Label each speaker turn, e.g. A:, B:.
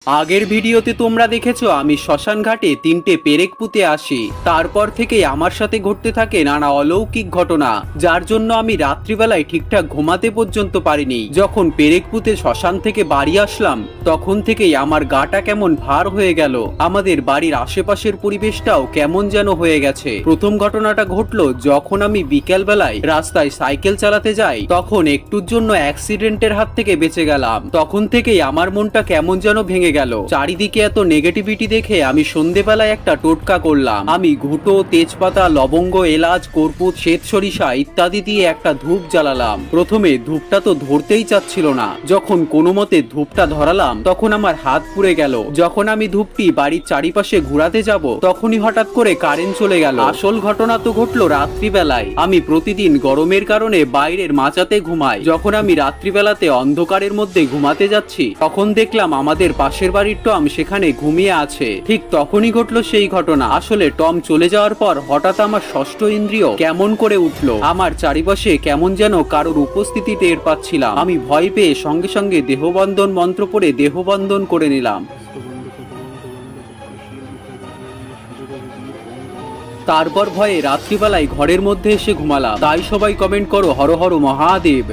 A: আগের ভিডিওতে তোমরা দেখেছো আমি শ্মশান ঘাটে 3টে পেরেক পুঁতে আসি। তারপর থেকেই আমার সাথে ঘটতে থাকে নানা অলৌকিক ঘটনা, যার জন্য আমি রাত্রিবেলায় ঠিকঠাক ঘুমাতে পর্যন্ত পারিনি। যখন পেরেক পুঁতে শ্মশান থেকে বাড়ি আসলাম তখন থেকেই আমার গাটা কেমন ভার হয়ে গেল। আমাদের বাড়ির আশেপাশের পরিবেশটাও কেমন যেন হয়ে গেছে। প্রথম ঘটনাটা ঘটলো যখন আমি বিকেল বেলায় রাস্তায় সাইকেল চালাতে যাই, তখন একটুর জন্য অ্যাক্সিডেন্টের হাত থেকে বেঁচে গেলাম। তখন থেকেই আমার মনটা কেমন যেন ভেঙে গেল। চারিদিকে এত নেগেটিভিটি দেখে আমি সন্ধেবেলায় একটা টোটকা করলাম। আমি ঘুঁটো, তেজপাতা, লবঙ্গ, এলাচ, কর্পূর, শ্বেত সরিষা ইত্যাদি দিয়ে একটা ধূপ জ্বালালাম। প্রথমে ধূপটা তো ধরতেই চাচ্ছিল না। যখন কোনো মতে ধূপটা ধরালাম তখন আমার হাত পুড়ে গেল। যখন আমি ধূপটি বাড়ির চারিপাশে ঘুরাতে যাব তখনই হঠাৎ করে কারেন্ট চলে গেল। আসল ঘটনা তো ঘটলো রাত্রিবেলায়। আমি প্রতিদিন গরমের কারণে বাইরের মাচাতে ঘুমাই। যখন আমি রাত্রিবেলাতে অন্ধকারের মধ্যে ঘুমাতে যাচ্ছি তখন দেখলাম আমাদের পাশের বাড়ির টম সেখানে ঘুমিয়ে আছে। ঠিক তখনই ঘটলো সেই ঘটনা। আসলে টম চলে যাওয়ার পর হঠাৎ আমার ষষ্ঠ ইন্দ্রিয় কেমন করে উঠলো। আমার চারিপাশে কেমন যেন কারোর উপস্থিতি টের পাচ্ছিলাম। আমি ভয় পেয়ে সঙ্গে সঙ্গে দেহবন্ধন মন্ত্র পড়ে দেহবন্ধন করে নিলাম। তারপর ভয়ে রাত্রিবেলায় ঘরের মধ্যে এসে ঘুমালাম। তাই সবাই কমেন্ট করো হর হর মহাদেব।